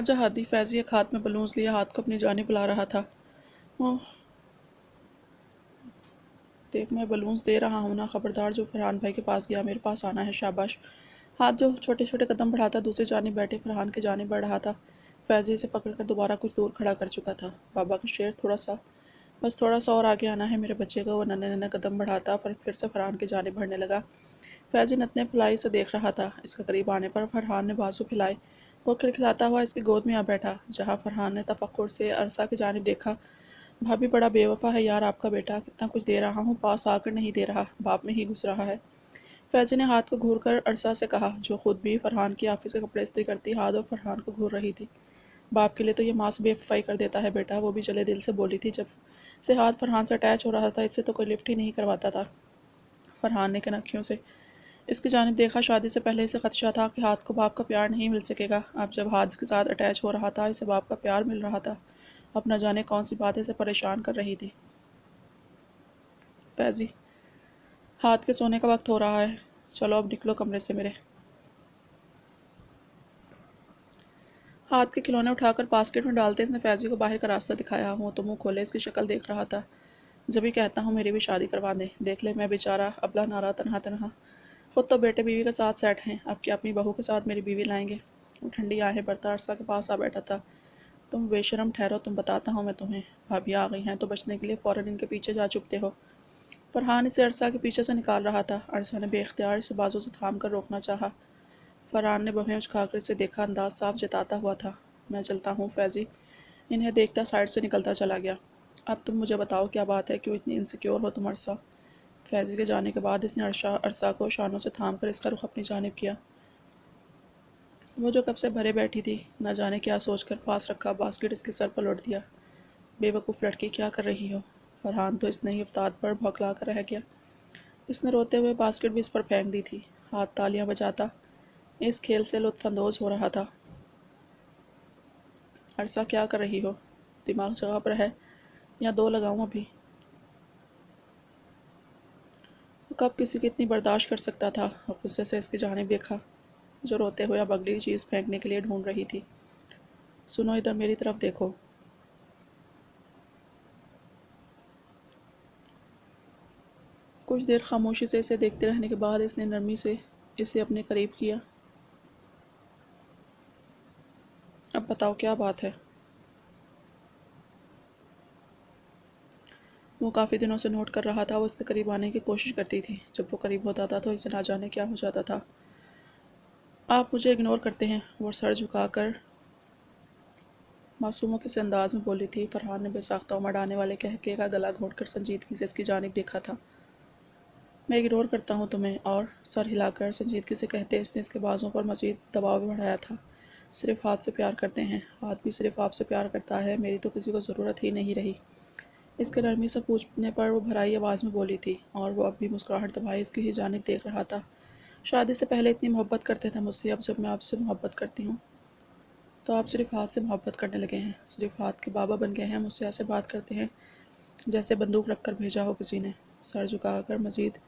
آجا ہادی۔ فیضی ایک ہاتھ میں بلونز لیا ہاتھ کو اپنی جانب بلا رہا تھا۔ وہ دیکھ میں بلونز دے رہا ہوں نا، خبردار جو فرحان بھائی کے پاس گیا میرے پاس آنا ہے۔ شاباش۔ ہاتھ جو چھوٹے چھوٹے قدم بڑھاتا دوسری جانب بیٹھے فرحان کی جانب بڑھ رہا تھا۔ فیضی اسے پکڑ کر دوبارہ کچھ دور کھڑا کر چکا تھا۔ بابا کا شیر، بس تھوڑا سا اور آگے آنا ہے میرے بچے کو۔ وہ ننھے ننھے قدم بڑھاتا پھر سے فرحان کی جانب بڑھنے لگا۔ فیضی نتنے پھلائی سے دیکھ رہا تھا۔ اس کے قریب آنے پر فرحان نے بازو پھیلائے۔ وہ کھلکھلاتا ہوا اس کی گود میں آ بیٹھا۔ جہاں فرحان نے تفکر سے عرصہ کی جانب دیکھا۔ بھابھی بڑا بے وفا ہے یار آپ کا بیٹا، کتنا کچھ دے رہا ہوں پاس آ کر نہیں دے رہا، باپ میں ہی گھس رہا ہے۔ فیضی نے ہاتھ کو گھور کر عرصہ سے کہا، جو خود بھی فرحان کی آفس کے کپڑے استری کرتی ہاتھ اور فرحان کو گھور رہی تھی۔ باپ کے لیے تو یہ ماں سے بے وفائی کر دیتا ہے بیٹا۔ وہ بھی جلے دل سے بولی تھی جب سے ہاتھ فرحان سے اٹیچ ہو رہا تھا، اس سے تو کوئی لفٹ ہی نہیں کرواتا تھا۔ فرحان نے کنکھیوں سے اس کی جانب دیکھا۔ شادی سے پہلے اسے خدشہ تھا کہ ہاتھ کو باپ کا پیار نہیں مل سکے گا۔ اب جب ہاتھ کے ساتھ اٹیچ ہو رہا تھا اسے باپ کا پیار مل رہا تھا۔ اب نہ جانے کون سی بات اسے پریشان کر رہی تھی۔ فیضی، ہاتھ کے سونے کا وقت ہو رہا ہے، چلو اب نکلو کمرے سے میرے۔ ہاتھ کے کھلونے اٹھا کر باسکٹ میں ڈالتے اس نے فیضی کو باہر کا راستہ دکھایا۔ وہ تو منہ کھولے اس کی شکل دیکھ رہا تھا۔ جبھی کہتا ہوں میری بھی شادی کروا دیں، دیکھ لے میں بیچارہ ابلا نارا تنہا تنہا، خود تو بیٹے بیوی کے ساتھ سیٹ ہیں، اب کیا اپنی بہو کے ساتھ میری بیوی لائیں گے۔ وہ ٹھنڈی آہیں بھرتا عرصہ کے پاس آ بیٹھا تھا۔ تم بے شرم ٹھہرو، تم بتاتا ہوں میں تمہیں، بھابھی آ گئی ہیں تو بچنے کے لیے فوراً ان کے پیچھے جا چھپتے ہو۔ فرحان اسے عرصہ کے پیچھے سے نکال رہا تھا۔ عرصہ نے بے اختیار اسے بازو سے تھام کر روکنا چاہا۔ فرحان نے بہیں اچکا کر اسے دیکھا، انداز صاف جتاتا ہوا تھا۔ میں چلتا ہوں فیضی۔ انہیں دیکھتا سائڈ سے نکلتا چلا گیا۔ اب تم مجھے بتاؤ کیا بات ہے، کیوں اتنی انسیکیور ہو تم عرصہ؟ فیضی کے جانے کے بعد اس نے عرصہ کو شانوں سے تھام کر اس کا رخ اپنی جانب کیا۔ وہ جو کب سے بھرے بیٹھی تھی، نہ جانے کیا سوچ کر پاس رکھا باسکٹ اس کے سر پر لوٹ دیا۔ بے وقوف لڑکی، کیا کر رہی ہو؟ فرحان تو اس نے ہی افتاد پر بھوکلا کر رہ گیا۔ اس نے روتے ہوئے باسکٹ بھی اس پر پھینک دی تھی۔ ہاتھ تالیاں بجاتا اس کھیل سے لطف اندوز ہو رہا تھا۔ عرصہ، کیا کر رہی ہو؟ دماغ جگہ پر ہے یا دو لگاؤں ابھی؟ وہ کب کسی کی اتنی برداشت کر سکتا تھا؟ اور غصے سے اس کی جانب دیکھا جو روتے ہوئے اب اگلی چیز پھینکنے کے لیے ڈھونڈ رہی تھی۔ سنو ادھر میری طرف دیکھو۔ کچھ دیر خاموشی سے اسے دیکھتے رہنے کے بعد اس نے نرمی سے اسے اپنے قریب کیا۔ اب بتاؤ کیا بات ہے؟ وہ کافی دنوں سے نوٹ کر رہا تھا۔ وہ اس کے قریب آنے کی کوشش کرتی تھی، جب وہ قریب ہوتا تھا تو اسے نہ جانے کیا ہو جاتا تھا۔ آپ مجھے اگنور کرتے ہیں، وہ سر جھکا کر معصوموں کے سے انداز میں بولی تھی۔ فرحان نے بے ساختہ امڑ آنے والے قہقہے کا گلا گھونٹ کر سنجیدگی سے اس کی جانب دیکھا تھا۔ میں اگنور کرتا ہوں تمہیں، اور سر ہلا کر سنجیدگی سے کہتے اس نے اس کے بازوں پر مزید دباؤ بڑھایا تھا۔ صرف ہاتھ سے پیار کرتے ہیں، ہاتھ بھی صرف آپ سے پیار کرتا ہے، میری تو کسی کو ضرورت ہی نہیں رہی۔ اس کے نرمی سے پوچھنے پر وہ بھرائی آواز میں بولی تھی، اور وہ اب بھی مسکراہٹ دبائے اس کی ہی جانب دیکھ رہا تھا۔ شادی سے پہلے اتنی محبت کرتے تھے مجھ سے، اب جب میں آپ سے محبت کرتی ہوں تو آپ صرف ہاتھ سے محبت کرنے لگے ہیں، صرف ہاتھ کے بابا بن گئے ہیں، مجھ سے ایسے بات کرتے ہیں جیسے بندوق رکھ کر بھیجا ہو کسی نے۔ سر جھکا کر مزید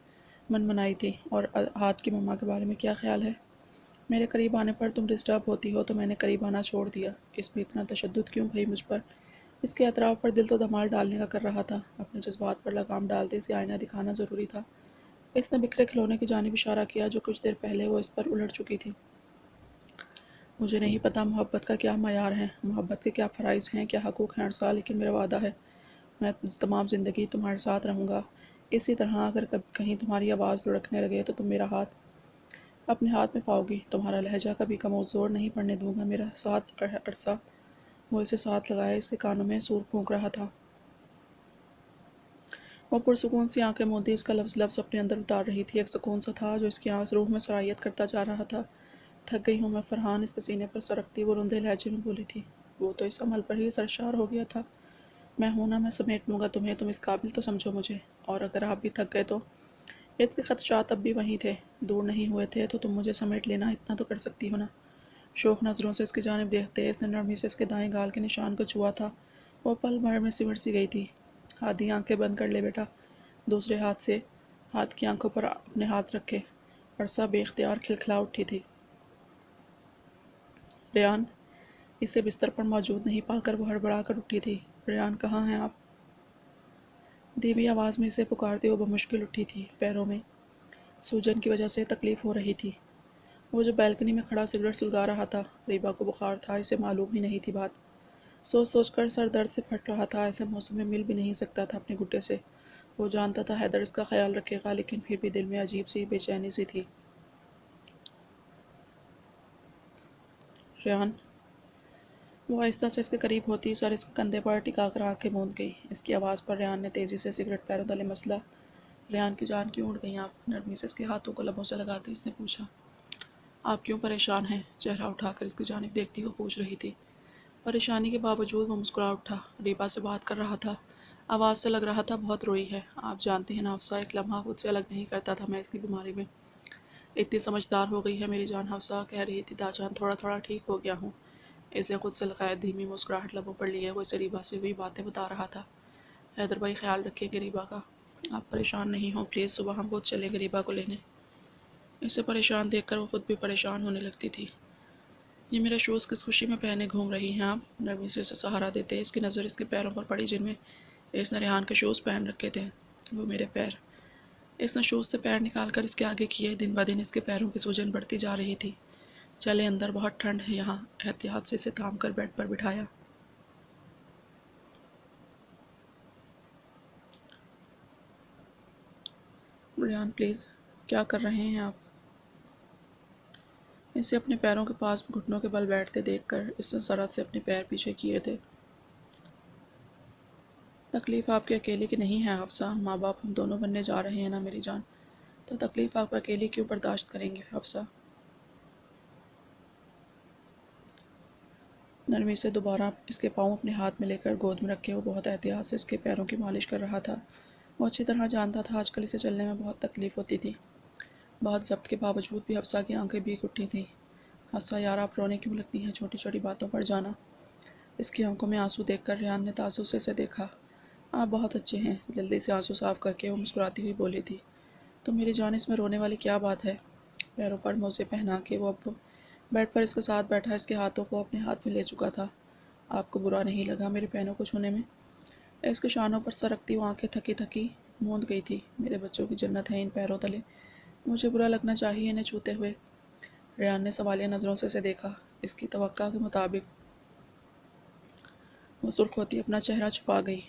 منمنائی تھی، اور ہاتھ کی مما کے بارے میں کیا خیال ہے؟ میرے قریب آنے پر تم ڈسٹرب ہوتی ہو تو میں نے قریب آنا چھوڑ دیا۔ اس میں اتنا تشدد کیوں بھئی مجھ پر؟ اس کے اطراف پر دل تو دھمال ڈالنے کا کر رہا تھا، اپنے جذبات پر لگام ڈالتے اسے آئینہ دکھانا ضروری تھا۔ اس نے بکھرے کھلونے کی جانب اشارہ کیا جو کچھ دیر پہلے وہ اس پر الٹ چکی تھی۔ مجھے نہیں پتا محبت کا کیا معیار ہے، محبت کے کیا فرائض ہیں، کیا حقوق ہیں عرصہ، لیکن میرا وعدہ ہے میں تمام زندگی تمہارے ساتھ رہوں گا اسی طرح۔ اگر کہیں تمہاری آواز لڑکنے لگے تو تم میرا ہاتھ اپنے ہاتھ میں پاؤ گی، تمہارا لہجہ کبھی کمزور نہیں پڑنے دوں گا، میرا ساتھ عرصہ۔ وہ اسے ساتھ لگائے اس کے کانوں میں سور پھونک رہا تھا۔ وہ پرسکون سی آنکھیں موندی اس کا لفظ لفظ اپنے اندر اتار رہی تھی۔ ایک سکون سا تھا جو اس کی روح میں سرایت کرتا جا رہا تھا۔ تھک گئی ہوں میں فرحان، اس کے سینے پر سر رکھتی وہ روندے لہجے میں بولی تھی۔ وہ تو اس عمل پر ہی سرشار ہو گیا تھا۔ میں ہوں نا، میں سمیٹ لوں گا تمہیں، تم اس قابل تو سمجھو مجھے، اور اگر آپ بھی تھک گئے تو؟ اس کے خدشات اب بھی وہیں تھے، دور نہیں ہوئے تھے، تو تم مجھے سمیٹ لینا اتنا تو کر سکتی ہو نا؟ شوق نظروں سے اس کی جانب دیکھتے اس نے نرمی سے اس کے دائیں گال کے نشان کو چھوا تھا۔ وہ پل بھر میں سمٹ سی گئی تھی۔ ہادی، آنکھیں بند کر لے بیٹا۔ دوسرے ہاتھ سے ہاتھ کی آنکھوں پر اپنے ہاتھ رکھے عرصہ بے اختیار کھلکھلا اٹھی تھی۔ ریان، اسے بستر پر موجود نہیں پا کر وہ ہڑبڑا کر اٹھی تھی۔ ریان کہاں ہیں آپ؟ دھیمی آواز میں اسے پکارتے وہ بمشکل اٹھی تھی۔ پیروں میں سوجن کی وجہ سے تکلیف ہو رہی تھی۔ وہ جو بیلکنی میں کھڑا سگریٹ سلگا رہا تھا، ریبا کو بخار تھا، اسے معلوم ہی نہیں تھی بات۔ سوچ سوچ کر سر درد سے پھٹ رہا تھا، ایسے موسم میں مل بھی نہیں سکتا تھا اپنے گڈے سے۔ وہ جانتا تھا حیدر اس کا خیال رکھے گا، لیکن پھر بھی دل میں عجیب سی بے چینی سی تھی۔ ریان، وہ آہستہ سے اس کے قریب ہوتی سر اس کے کندھے پر ٹکا کر آنکھیں موند گئی۔ اس کی آواز پر ریان نے تیزی سے سگریٹ پیروں تلے مسلا۔ ریان کی جان کیوں اڑ گئی آپ؟ نرمی سے اس کے ہاتھوں کو لبوں سے لگاتے اس نے پوچھا۔ آپ کیوں پریشان ہیں؟ چہرہ اٹھا کر اس کی جانب دیکھتی وہ پوچھ رہی تھی۔ پریشانی کے باوجود وہ مسکرا اٹھا۔ ریبا سے بات کر رہا تھا، آواز سے لگ رہا تھا بہت روئی ہے۔ آپ جانتے ہیں نا حفصہ، ایک لمحہ خود سے الگ نہیں کرتا تھا میں اس کی بیماری میں۔ اتنی سمجھدار ہو گئی ہے میری جان حفصہ، کہہ رہی تھی داجان تھوڑا تھوڑا ٹھیک ہو گیا ہوں۔ اسے خود سے لگایا دھیمی مسکراہٹ لبوں پر لیے وہ اسے ریبا سے ہوئی باتیں بتا رہا تھا۔ حیدر بھائی خیال رکھیں گے ریبا کا، آپ پریشان نہیں ہوں پلیز، صبح ہم خود چلیں گے ریبا کو لینے۔ اسے پریشان دیکھ کر وہ خود بھی پریشان ہونے لگتی تھی۔ یہ میرے شوز کس خوشی میں پہنے گھوم رہی ہیں آپ؟ نرمی سے اسے سہارا دیتے اس کی نظر اس کے پیروں پر پڑی جن میں اس نے ریحان کے شوز پہن رکھے تھے۔ وہ میرے پیر۔ اس نے شوز سے پیر نکال کر اس کے آگے کیے۔ دن بہ دن اس کے پیروں کی سوجن بڑھتی جا رہی تھی۔ چلے اندر، بہت ٹھنڈ ہے یہاں۔ احتیاط سے اسے تھام کر بیڈ پر بٹھایا۔ ریان پلیز، کیا کر رہے ہیں آپ؟ اسے اپنے پیروں کے پاس گھٹنوں کے بل بیٹھتے دیکھ کر اس نے سرعت سے اپنے پیر پیچھے کیے تھے۔ تکلیف آپ کے اکیلے کی نہیں ہے حفصہ، ماں باپ ہم دونوں بننے جا رہے ہیں نا میری جان، تو تکلیف آپ اکیلی کیوں برداشت کریں گی حفصہ؟ نرمی سے دوبارہ اس کے پاؤں اپنے ہاتھ میں لے کر گود میں رکھے وہ بہت احتیاط سے اس کے پیروں کی مالش کر رہا تھا۔ وہ اچھی طرح جانتا تھا آج کل اسے چلنے میں بہت تکلیف ہوتی تھی۔ بہت ضبط کے باوجود بھی حفصہ کی آنکھیں بھیگ اٹھی تھیں۔ حفصہ یار آپ رونے کیوں لگتی ہیں چھوٹی چھوٹی باتوں پر جانا؟ اس کی آنکھوں میں آنسو دیکھ کر ریان نے تعجب سے اسے دیکھا۔ آپ بہت اچھے ہیں، جلدی سے آنسو صاف کر کے وہ مسکراتی ہوئی بولی تھی۔ تو میری جان اس میں رونے والی کیا بات ہے؟ پیروں پر موزے پہنا کے وہ اب بیڈ پر اس کے ساتھ بیٹھا اس کے ہاتھوں کو اپنے ہاتھ میں لے چکا تھا۔ آپ کو برا نہیں لگا میرے پہنوں کو چھونے میں؟ اس کے شانوں پر سر رکھتی وہ آنکھیں تھکی تھکی موند گئی تھی۔ میرے بچوں کی جنت ہے ان پیروں تلے، مجھے برا لگنا چاہیے انہیں چھوتے ہوئے؟ ریان نے سوالیہ نظروں سے اسے دیکھا۔ اس کی توقع کے مطابق وہ سرخ ہوتی اپنا چہرہ چھپا گئی۔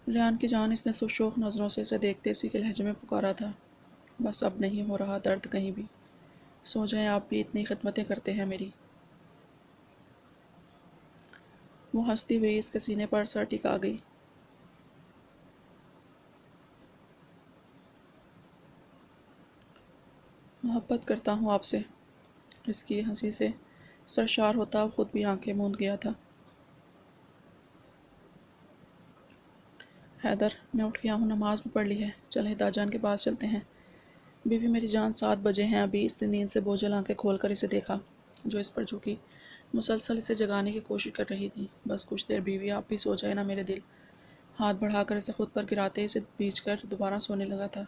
ریان کی جان، اس نے شوق نظروں سے اسے دیکھتے اسی کے لہجے میں پکارا تھا۔ بس اب نہیں ہو رہا درد کہیں بھی، سو جائیں آپ بھی، اتنی خدمتیں کرتے ہیں میری۔ وہ ہنستی ہوئی اس کے سینے پر سر ٹکا گئی۔ محبت کرتا ہوں آپ سے۔ اس کی ہنسی سے سرشار ہوتا وہ خود بھی آنکھیں موند گیا تھا۔ حیدر، میں اٹھ گیا ہوں، نماز بھی پڑھ لی ہے، چلیں داجان کے پاس چلتے ہیں۔ بیوی میری جان 7 بجے ہیں ابھی۔ اس نے نیند سے بوجھل آنکھیں کھول کر اسے دیکھا جو اس پر جھکی مسلسل اسے جگانے کی کوشش کر رہی تھی۔ بس کچھ دیر بیوی، آپ بھی سو جائے نا میرے دل۔ ہاتھ بڑھا کر اسے خود پر گراتے اسے بھیج کر دوبارہ سونے لگا تھا۔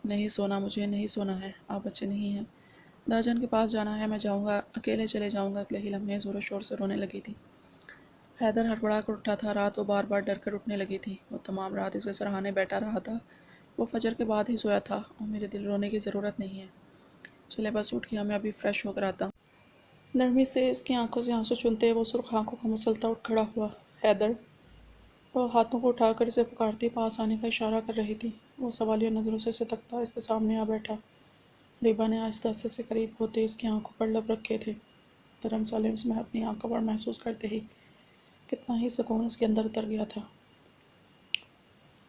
نہیں سونا، مجھے نہیں سونا ہے، آپ اچھے نہیں ہیں۔ داجان کے پاس جانا ہے، میں جاؤں گا، اکیلے چلے جاؤں گا۔ اگلے ہی لمحے زور و شور سے رونے لگی تھی۔ حیدر ہڑبڑا کر اٹھا تھا۔ رات وہ بار بار ڈر کر اٹھنے لگی تھی۔ وہ تمام رات اسے سراہنے بیٹھا رہا تھا۔ وہ فجر کے بعد ہی سویا تھا۔ اور میرے دل، رونے کی ضرورت نہیں ہے، چلے بس اٹھ گیا، میں ابھی فریش ہو کر آتا ہوں۔ نرمی سے اس کی آنکھوں سے آنسو چنتے وہ سرخ آنکھوں کو مسلتا اٹھ کھڑا ہوا۔ حیدر، وہ ہاتھوں کو اٹھا کر اسے پکارتی پاس آنے کا اشارہ کر رہی تھی۔ وہ سوالیہ نظروں سے اسے تکتا اس کے سامنے آ بیٹھا۔ ریبا نے آہستہ سے قریب ہوتے اس کی آنکھوں پر لب رکھے تھے۔ گرم سا لمس میں اپنی آنکھوں پر محسوس کرتے ہی کتنا ہی سکون اس کے اندر اتر گیا تھا۔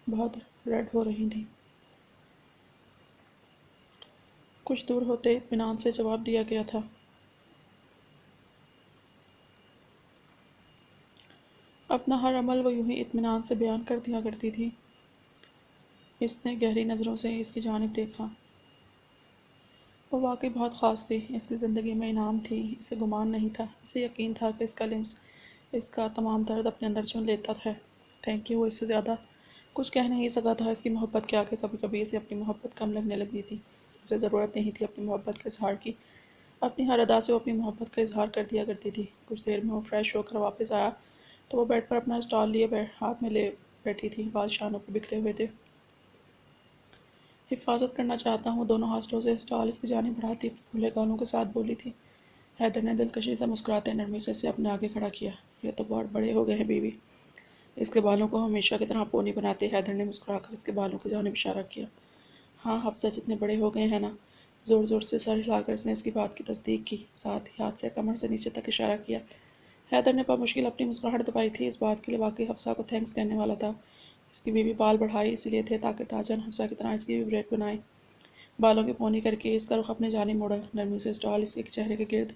بہت ریڈ ہو رہی تھی۔ کچھ دور ہوتے اطمینان سے جواب دیا گیا تھا۔ اپنا ہر عمل وہ یوں ہی اطمینان سے بیان کر دیا کرتی تھی۔ اس نے گہری نظروں سے اس کی جانب دیکھا۔ وہ واقعی بہت خاص تھی، اس کی زندگی میں انعام تھی، اسے گمان نہیں تھا، اسے یقین تھا کہ اس کا لمس اس کا تمام درد اپنے اندر چن لیتا ہے۔ Thank you. وہ اس سے زیادہ کچھ کہہ نہیں سکا تھا۔ اس کی محبت کے آگے کبھی کبھی اسے اپنی محبت کم لگنے لگتی تھی۔ اسے ضرورت نہیں تھی اپنی محبت کے اظہار کی، اپنی ہر ادا سے وہ اپنی محبت کا اظہار کر دیا کرتی تھی۔ کچھ دیر میں وہ فریش ہو کر واپس آیا تو وہ بیڈ پر اپنا اسٹال لیے ہاتھ میں لے بیٹھی تھی، بال شانوں پر بکھرے ہوئے تھے۔ حفاظت کرنا چاہتا ہوں، دونوں ہاتھوں سے اسٹال اس کی جانب بڑھاتی پھولے گالوں کے ساتھ بولی تھی۔ حیدر نے دلکشی سے مسکراتے نرمی سے اسے اپنے آگے کھڑا کیا۔ یہ تو بہت بڑے ہو گئے ہیں بیوی، اس کے بالوں کو ہمیشہ کی طرح پونی بناتے۔ حیدر نے مسکرا کر اس کے بالوں کی جانب اشارہ کیا۔ ہاں حفصہ، جتنے بڑے ہو گئے ہیں نا۔ زور زور سے سر ہلا کر اس نے اس کی بات کی تصدیق کی، ساتھ ہی ہاتھ سے کمر سے نیچے تک اشارہ کیا۔ حیدر نے بمشکل اپنی مسکراہٹ دبائی تھی، اس بات کے لیے واقعی حفصہ کو تھینکس کہنے والا تھا۔ اس کی بیوی بال بڑھائے اسی لیے تھے تاکہ تاجن حفصہ کی طرح اس کی بھی بریک بنائے۔ بالوں کی پونی کر کے اس کا رخ اپنے جانب موڑا، نرمی سے اسٹال اس کے چہرے کے گرد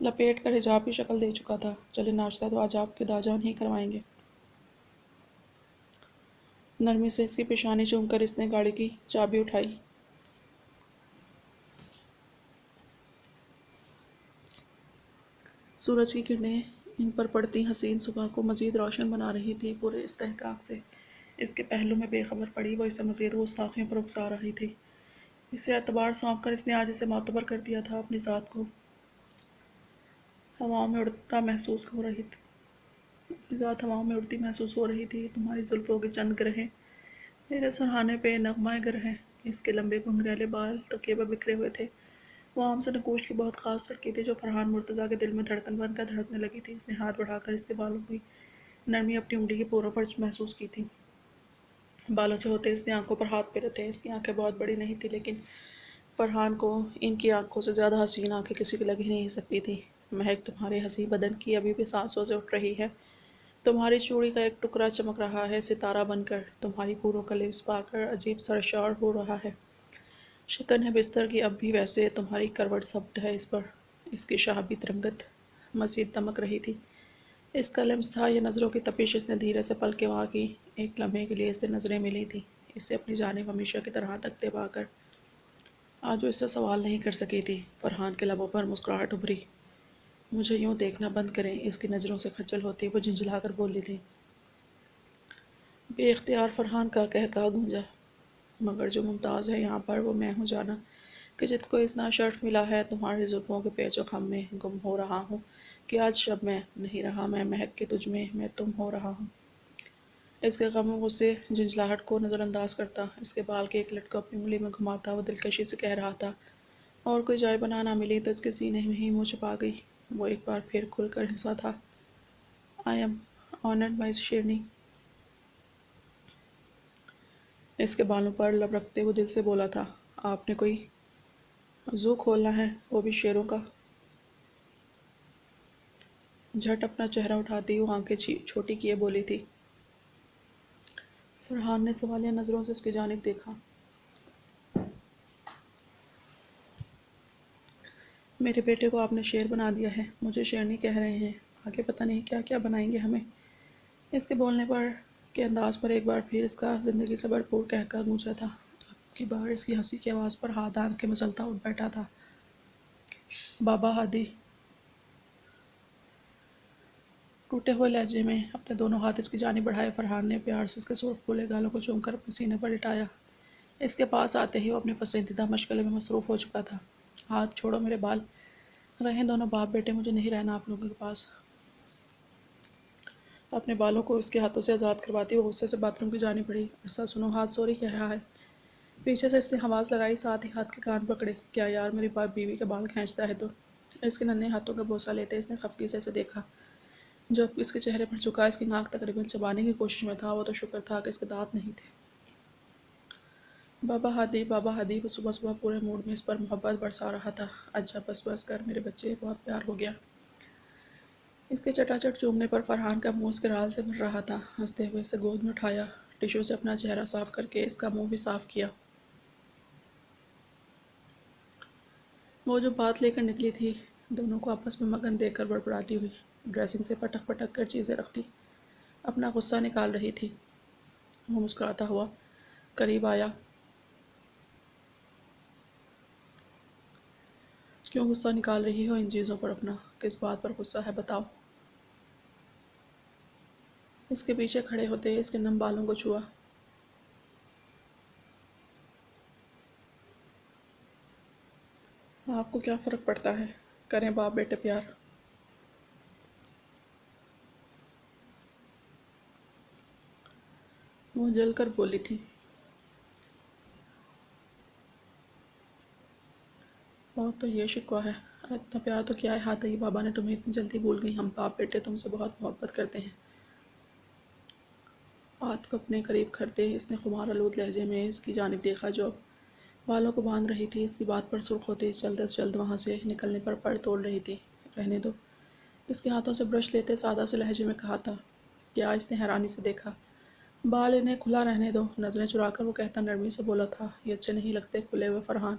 لپیٹ کر حجاب کی شکل دے چکا تھا۔ چلے ناشتہ تو آج آپ کے داجان ہی کروائیں گے۔ نرمی سے اس کی پیشانی چوم کر اس نے گاڑی کی چابی اٹھائی۔ سورج کی کرنیں ان پر پڑتی حسین صبح کو مزید روشن بنا رہی تھی۔ پورے استحقاق سے اس کے پہلو میں بے خبر پڑی، وہ اسے مزید گستاخیوں پر اکسا رہی تھی۔ اسے اعتبار سونپ کر اس نے آج اسے معتبر کر دیا تھا۔ اپنی ذات کو ہواؤں میں اڑتا محسوس ہو رہی تھی، اپنی ذات ہواؤں میں اڑتی محسوس ہو رہی تھی۔ تمہاری زلفوں کے چند گرہیں میرے سرہانے پہ نغمہ گر ہیں۔ اس کے لمبے گھنگریلے بال تکیے پر بکھرے ہوئے تھے۔ وہ عام سے نقوش کی بہت خاص لڑکی تھی جو فرحان مرتضیٰ کے دل میں دھڑکن بن کر دھڑکنے لگی تھی۔ اس نے ہاتھ بڑھا کر اس کے بالوں کی نرمی اپنی انگلی کی پوروں پر محسوس کی تھی۔ بالوں سے ہوتے اس نے آنکھوں پر ہاتھ پھیرے تھے۔ اس کی آنکھیں بہت بڑی نہیں تھی، لیکن فرحان کو ان کی آنکھوں سے زیادہ حسین آنکھیں کسی کی لگ ہی نہیں سکتی تھی۔ مہک تمہارے حسین بدن کی ابھی بھی سانسوں سے اٹھ رہی ہے۔ تمہاری چوڑی کا ایک ٹکڑا چمک رہا ہے ستارہ بن کر، تمہاری پوروں کا لبس پا کر عجیب سرشار ہو رہا ہے۔ شکن ہے بستر کی اب بھی ویسے، تمہاری کروٹ ثبت ہے اس پر۔ اس کی شہابی ترنگت مزید دمک رہی تھی۔ اس کا لمس تھا یہ نظروں کی تپش۔ اس نے دھیرے سے پلکیں وہاں کی۔ ایک لمحے کے لیے اس سے نظریں ملی تھیں، اسے اپنی جانب ہمیشہ کی طرح تکتے پا کر۔ آج وہ اس سے سوال نہیں کر سکی تھی۔ فرحان کے لبوں پر مسکراہٹ ابھری۔ مجھے یوں دیکھنا بند کریں، اس کی نظروں سے کھچل ہوتی وہ جھنجھلا کر بولی تھی۔ بے اختیار فرحان کا قہقہا گونجا۔ مگر جو ممتاز ہے یہاں پر وہ میں ہوں جانا، کہ جت کو اتنا شرف ملا ہے تمہاری زلفوں کے پیچ و خم میں گم ہو رہا ہوں، کہ آج شب میں نہیں رہا میں مہک کے تجھ میں تم ہو رہا ہوں۔ اس کے غم و غصے جھنجھلاہٹ کو نظر انداز کرتا، اس کے بال کے ایک لٹ کو اپنی انگلی میں گھماتا وہ دلکشی سے کہہ رہا تھا، اور کوئی جائے بنا نہ ملی تو اس کے سینے میں ہی منہ چھپا گئی۔ وہ ایک بار پھر کھل کر ہنسا تھا۔ آئی ایم آنرڈ مائی شیرنی۔ اس کے بالوں پر لب رکھتے وہ دل سے بولا تھا، آپ نے کوئی زو کھولنا ہے، وہ بھی شیروں کا۔ جھٹ اپنا چہرہ اٹھاتی وہ آنکھیں چھوٹی کیے بولی تھی۔ فرحان نے سوالیہ نظروں سے اس کی جانب دیکھا۔ میرے بیٹے کو آپ نے شیر بنا دیا ہے، مجھے شیرنی کہہ رہے ہیں، آگے پتہ نہیں کیا کیا بنائیں گے ہمیں۔ اس کے بولنے پر کے انداز پر ایک بار پھر اس کا زندگی سے بھرپور قہقہا گونجا تھا۔ اب کی بار اس کی ہنسی کی آواز پر ہاتھ آنکھ کے مسلتا اٹھ بیٹھا تھا۔ بابا ہادی ٹوٹے ہوئے لہجے میں اپنے دونوں ہاتھ اس کی جانب بڑھائے۔ فرحان نے پیار سے اس کے سرخ پھولے گالوں کو چوم کر اپنے سینے پر لٹایا۔ اس کے پاس آتے ہی وہ اپنے پسندیدہ مشغلے میں مصروف ہو چکا تھا۔ ہاتھ چھوڑو میرے بال، رہیں دونوں باپ بیٹے، مجھے نہیں رہنا آپ لوگوں کے پاس۔ اپنے بالوں کو اس کے ہاتھوں سے آزاد کرواتی وہ غصے سے باتھ روم کی جانب بڑھی۔ عرصہ سنو، ہاتھ سوری کہہ رہا ہے۔ پیچھے سے اس نے آواز لگائی، ساتھ ہی ہاتھ کے کان پکڑے۔ کیا یار، میری باپ بیوی کے بال کھینچتا ہے تو؟ اس کے ننھے ہاتھوں کا بوسہ لیتے اس نے خفگی سے اسے دیکھا۔ جو اس کے چہرے پر جھکا اس کی ناک تقریباً چبانے کی کوشش میں تھا، وہ تو شکر تھا کہ اس کے دانت نہیں تھے۔ بابا ہادی، بابا ہادی، وہ صبح صبح پورے موڈ میں اس پر محبت برسا رہا تھا۔ اچھا بس بس کر میرے بچے، بہت پیار ہو گیا۔ اس کے چٹا چٹ چومنے پر فرحان کا منہ اس کے رال سے بھر رہا تھا۔ ہنستے ہوئے اسے گود میں اٹھایا، ٹشو سے اپنا چہرہ صاف کر کے اس کا منہ بھی صاف کیا۔ وہ جو بات لے کر نکلی تھی، دونوں کو آپس میں مگن دیکھ کر بڑبڑاتی ہوئی ڈریسنگ سے پٹک پٹک کر چیزیں رکھتی اپنا غصہ نکال رہی تھی۔ وہ مسکراتا ہوا قریب آیا۔ کیوں غصہ نکال رہی ہو ان چیزوں پر اپنا؟ کس بات پر غصہ ہے بتاؤ؟ اس کے پیچھے کھڑے ہوتے اس کے نم بالوں کو چھوا۔ آپ کو کیا فرق پڑتا ہے؟ کریں باپ بیٹے پیار۔ وہ جل کر بولی تھی، بہت تو یہ شکوہ ہے، اتنا پیار تو کیا ہے ہاتھی بابا نے تمہیں اتنی جلدی بھول گئی، ہم باپ بیٹے تم سے بہت محبت کرتے ہیں۔ ہاتھ کو اپنے قریب کرتے اس نے خمار آلود لہجے میں اس کی جانب دیکھا جو بالوں کو باندھ رہی تھی۔ اس کی بات پر سرخ ہوتے جلد از جلد وہاں سے نکلنے پر پڑ توڑ رہی تھی۔ رہنے دو، اس کے ہاتھوں سے برش لیتے سادہ سے لہجے میں کہا تھا۔ کیا؟ اس نے حیرانی سے دیکھا۔ بال انہیں کھلا رہنے دو، نظریں چرا کر وہ کہتا نرمی سے بولا تھا، یہ اچھے نہیں لگتے کھلے ہوئے فرحان۔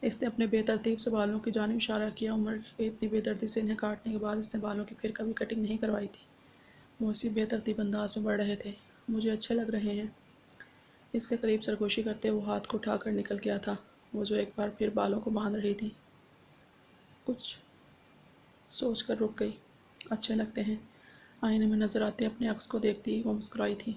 اس نے اپنے بے ترتیب سے بالوں کی جانب اشارہ کیا۔ عمر کے اتنی بے دردی سے انہیں کاٹنے کے بعد اس نے بالوں کی پھر کبھی کٹنگ نہیں کروائی تھی۔ وہ اسی بے ترتیب انداز میں بڑھ رہے تھے۔ مجھے اچھے لگ رہے ہیں۔ اس کے قریب سرگوشی کرتے وہ ہاتھ کو اٹھا کر نکل گیا تھا، وہ جو ایک بار پھر بالوں کو باندھ رہی تھی۔ کچھ سوچ کر رک گئی۔ اچھے لگتے ہیں، آئینے میں نظر آتے اپنے عکس کو دیکھتی وہ مسکرائی تھی۔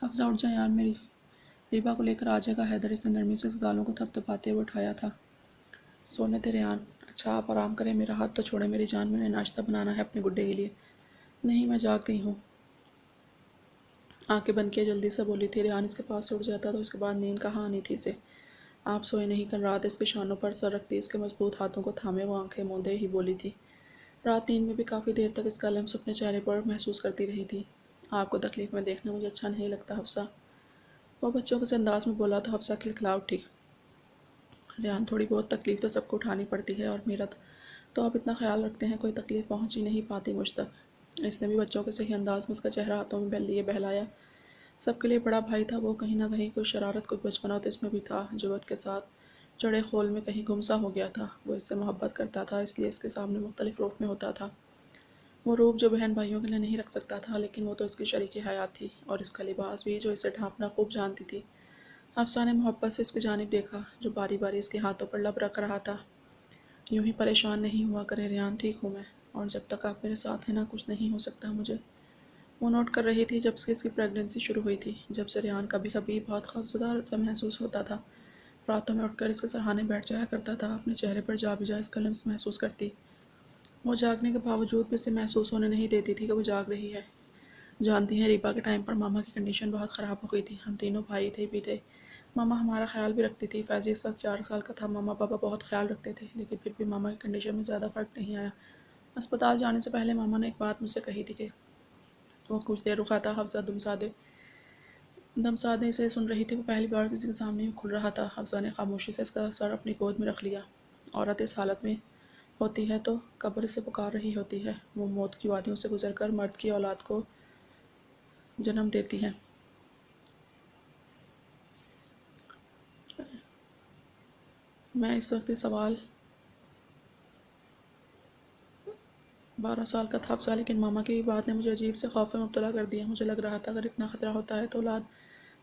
حفصہ اٹھ جا یار میری، ریبا کو لے کر آ جائے گا حیدر۔ اس نے نرمی سے گالوں کو تھپتھپاتے ہوئے اٹھایا تھا۔ سونے تیرے آن، اچھا آپ آرام کریں، میرا ہاتھ تو چھوڑے میری جان، میں نے ناشتہ بنانا ہے اپنے گڈے کے لیے۔ نہیں میں جاگ گئی ہوں، آنکھیں بند کیے جلدی سے بولی تھی۔ ریحان اس کے پاس سے اٹھ جاتا تو اس کے بعد نیند کہاں آنی تھی اسے۔ آپ سوئے نہیں؟ کل رات اس کے شانوں پر سر رکھتی اس کے مضبوط ہاتھوں کو تھامے وہ آنکھیں موندے ہی بولی تھی۔ رات نیند میں بھی کافی دیر تک اس کا لمس اپنے چہرے پر محسوس کرتی رہی تھی۔ آپ کو تکلیف میں دیکھنا مجھے اچھا نہیں لگتا حفصہ، وہ بچوں کے انداز میں بولا تو حفصہ کھلکھلا اٹھی۔ ریحان تھوڑی بہت تکلیف تو سب کو اٹھانی پڑتی ہے، اور میرا تو آپ اتنا خیال رکھتے ہیں کوئی تکلیف پہنچ ہی نہیں پاتی مجھ تک۔ اس نے بھی بچوں کے صحیح انداز میں اس کا چہرہ ہاتھوں میں لیے بہلایا۔ سب کے لیے بڑا بھائی تھا وہ، کہیں نہ کہیں کوئی شرارت کوئی بچپنا تو اس میں بھی تھا جو وقت کے ساتھ چڑے خول میں کہیں گم سا ہو گیا تھا۔ وہ اس سے محبت کرتا تھا، اس لیے اس کے سامنے مختلف روپ میں ہوتا تھا۔ وہ روپ جو بہن بھائیوں کے لیے نہیں رکھ سکتا تھا، لیکن وہ تو اس کی شریک حیات تھی، اور اس کا لباس بھی جو اسے ڈھانپنا خوب جانتی تھی۔ حفصہ نے محبت سے اس کی جانب دیکھا جو باری باری اس کے ہاتھوں پر لب رکھ رہا تھا۔ یوں ہی پریشان نہیں ہوا کریں ریحان، ٹھیک ہوں میں، اور جب تک آپ میرے ساتھ ہیں نا کچھ نہیں ہو سکتا مجھے۔ وہ نوٹ کر رہی تھی جب سے اس کی پریگننسی شروع ہوئی تھی، جب سے ریحان کبھی کبھی بہت خوفزدہ سا محسوس ہوتا تھا، راتوں میں اٹھ کر اس کے سرہانے بیٹھ جایا کرتا تھا، اپنے چہرے پر جا بجا اس کا لمس محسوس کرتی۔ وہ جاگنے کے باوجود بھی اسے محسوس ہونے نہیں دیتی تھی کہ وہ جاگ رہی ہے۔ جانتی ہیں ریبا کے ٹائم پر ماما کی کنڈیشن بہت خراب ہو گئی تھی، ہم تینوں بھائی تھے بھی تھے، ماما ہمارا خیال بھی رکھتی تھی۔ فیضی اس وقت 4 سال کا تھا، ماما پاپا بہت خیال رکھتے تھے، لیکن پھر بھی ماما کی کنڈیشن میں زیادہ فرق نہیں آیا۔ اسپتال جانے سے پہلے ماما نے ایک بات مجھ سے کہی تھی کہ وہ کچھ دیر رکا تھا۔ حفصہ دم سادے سے سن رہی تھی، وہ پہلی بار کسی کے سامنے یوں کھل رہا تھا۔ حفصہ نے خاموشی سے اس کا سر اپنی گود میں رکھ لیا۔ عورت اس حالت میں ہوتی ہے تو قبر اسے پکار رہی ہوتی ہے، وہ موت کی وادیوں سے گزر کر مرد کی اولاد کو جنم دیتی ہے۔ میں اس وقت اس سوال 12 سال کا تھا حفصہ، لیکن ماما کی بات نے مجھے عجیب سے خوف میں مبتلا کر دیا۔ مجھے لگ رہا تھا اگر اتنا خطرہ ہوتا ہے تو اولاد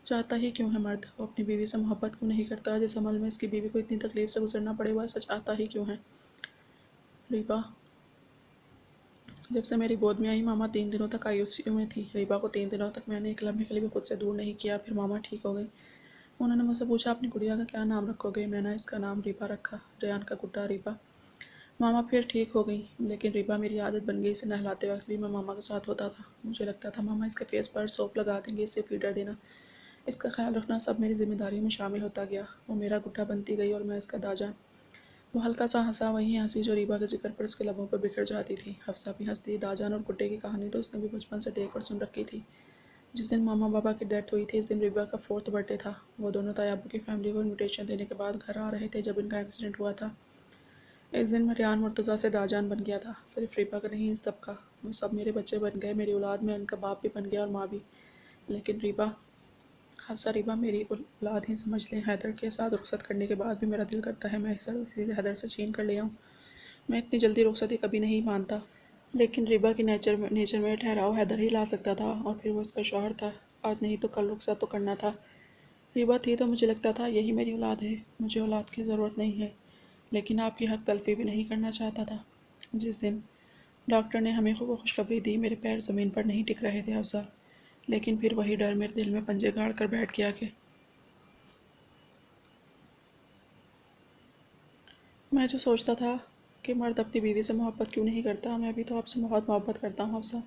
چاہتا ہی کیوں ہے مرد؟ وہ اپنی بیوی سے محبت کیوں نہیں کرتا؟ جس عمل میں اس کی بیوی کو اتنی تکلیف سے گزرنا پڑے وہ ایسا چاہتا ہی کیوں ہے؟ ریبا جب سے میری گود میں آئی ماما 3 دنوں تک ICU میں تھی۔ ریبا کو 3 دنوں تک میں نے ایک لمحے کے لیے بھی خود سے دور نہیں کیا۔ پھر ماما ٹھیک ہو گئی۔ انہوں نے مجھ سے پوچھا اپنی گڑیا کا کیا نام رکھو گے؟ میں نے اس کا نام ریبا رکھا، ریحان کا گڈا ریبا۔ ماما پھر ٹھیک ہو گئی، لیکن ریبا میری عادت بن گئی، اسے نہلاتے وقت بھی میں ماما کے ساتھ ہوتا تھا۔ مجھے لگتا تھا ماما اس کے فیس پر سوپ لگا دیں گے، اسے فیڈر دینا، اس کا خیال رکھنا سب میری ذمہ داریوں میں شامل ہوتا گیا۔ وہ میرا گڈا بنتی گئی اور میں اس کا داجان۔ وہ ہلکا سا ہنسا، وہی ہنسی جو ریبا کے ذکر پر اس کے لبوں پر بکھر جاتی تھی۔ حفصہ بھی ہنستی۔ داجان اور گڈے کی کہانی تو اس نے بھی بچپن سے دیکھ اور سن رکھی تھی۔ جس دن ماما بابا کی ڈیتھ ہوئی تھی اس دن ریبا کا 4تھ برتھ ڈے تھا۔ وہ دونوں تائی ابو کی فیملی کو انویٹیشن دینے کے بعد گھر آ رہے تھے جب ان کا ایکسیڈنٹ ہوا تھا۔ اس دن میں ریحان مرتضیٰ سے داجان بن گیا تھا، صرف ریبا کا نہیں سب کا۔ وہ سب میرے بچے بن گئے، میری اولاد میں ان کا باپ بھی بن گیا اور ماں بھی۔ لیکن ریبا، حفصہ ریبا میری اولاد ہی سمجھ لیں۔ حیدر کے ساتھ رخصت کرنے کے بعد بھی میرا دل کرتا ہے میں حیدر سے چھین کر لے آؤں۔ میں اتنی جلدی رخصتی کبھی نہیں مانتا، لیکن ریبا کی نیچر میں ٹھہراؤ حیدر ہی لا سکتا تھا، اور پھر وہ اس کا شوہر تھا۔ آج نہیں تو کل رخصت تو کرنا تھا۔ ریبا تھی تو مجھے لگتا تھا یہی میری اولاد ہے، مجھے اولاد کی ضرورت نہیں ہے۔ لیکن آپ کی حق تلفی بھی نہیں کرنا چاہتا تھا۔ جس دن ڈاکٹر نے ہمیں وہ خوشخبری دی، میرے پیر زمین پر نہیں ٹک رہے تھے افسر، لیکن پھر وہی ڈر میرے دل میں پنجے گاڑ کر بیٹھ گیا کہ میں جو سوچتا تھا کہ مرد اپنی بیوی سے محبت کیوں نہیں کرتا، میں بھی تو آپ سے بہت محبت کرتا ہوں افسر،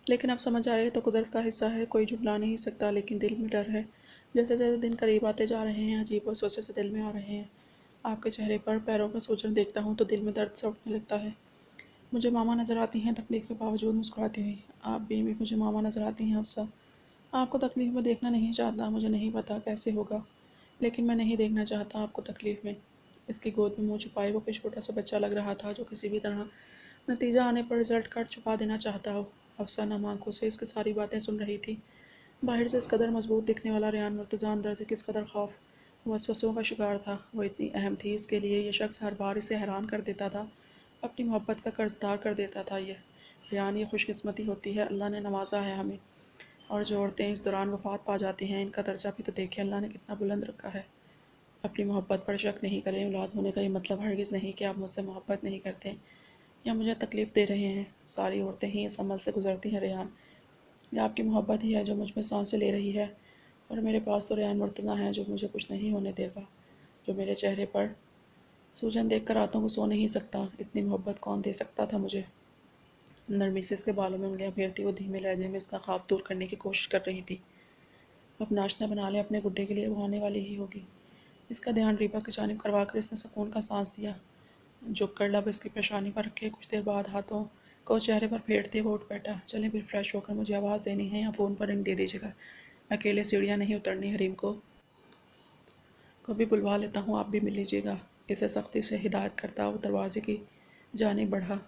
لیکن اب سمجھ آئے تو قدرت کا حصہ ہے، کوئی جھٹلا نہیں سکتا، لیکن دل میں ڈر ہے۔ جیسے جیسے دن قریب آتے جا رہے ہیں، عجیب وسوسے سے دل میں آ رہے ہیں۔ آپ کے چہرے پر پیروں کا سوجن دیکھتا ہوں تو دل میں درد سا اٹھنے لگتا ہے۔ مجھے ماما نظر آتی ہیں تکلیف کے باوجود مسکراتی ہوئی۔ آپ بھی مجھے ماما نظر آتی ہیں افسر۔ آپ کو تکلیف میں دیکھنا نہیں چاہتا، مجھے نہیں پتا کیسے ہوگا، لیکن میں نہیں دیکھنا چاہتا آپ کو تکلیف میں۔ اس کی گود میں منہ چھپائے وہ کوئی چھوٹا سا بچہ لگ رہا تھا جو کسی بھی طرح نتیجہ آنے پر رزلٹ کارڈ چھپا دینا چاہتا ہو۔ افسر نم آنکھوں سے اس کی ساری باتیں سن رہی تھی۔ باہر سے اس قدر مضبوط دکھنے والا ریان مرتضی اندر سے کس قدر خوف وسوسوں کا شکار تھا۔ وہ اتنی اہم تھی، اس کے لیے یہ شخص ہر بار اسے حیران کر دیتا تھا، اپنی محبت کا قرض دار کر دیتا تھا۔ یہ ریان، یہ خوش قسمتی ہوتی ہے، اللہ نے نوازا ہے ہمیں۔ اور جو عورتیں اس دوران وفات پا جاتی ہیں، ان کا درجہ بھی تو دیکھیں اللہ نے کتنا بلند رکھا ہے۔ اپنی محبت پر شک نہیں کریں، اولاد ہونے کا یہ مطلب ہرگز نہیں کہ آپ مجھ سے محبت نہیں کرتے یا مجھے تکلیف دے رہے ہیں۔ ساری عورتیں ہی اس عمل سے گزرتی ہیں ریان۔ یہ آپ کی محبت ہی ہے جو مجھ میں سانسیں لے رہی ہے، اور میرے پاس تو ریان مرتضیٰ ہیں جو مجھے کچھ نہیں ہونے دے گا، جو میرے چہرے پر سوجن دیکھ کر راتوں کو سو نہیں سکتا۔ اتنی محبت کون دے سکتا تھا مجھے؟ نرمی سے اس کے بالوں میں انگلیاں پھیرتی وہ دھیمے لہجے میں اس کا خوف دور کرنے کی کوشش کر رہی تھی۔ اب ناشتہ بنا لیں، اپنے گڈے کے لیے وہ آنے والی ہی ہوگی۔ اس کا دھیان ریبا کی جانب کروا کر اس نے سکون کا سانس دیا۔ جھک کر لب اس کی پیشانی پر رکھے کچھ دیر بعد ہاتھوں کو چہرے پر پھیرتے وہ اٹھ بیٹھا۔ چلیں پھر فریش ہو کر مجھے آواز دینی ہے یا فون پر رنگ دے دیجیے گا، اکیلے سیڑھیاں نہیں اترنی۔ حریم کو کبھی بلوا لیتا ہوں، آپ بھی مل لیجیے گا۔ اسے سختی سے ہدایت کرتا وہ دروازے کی جانب بڑھا۔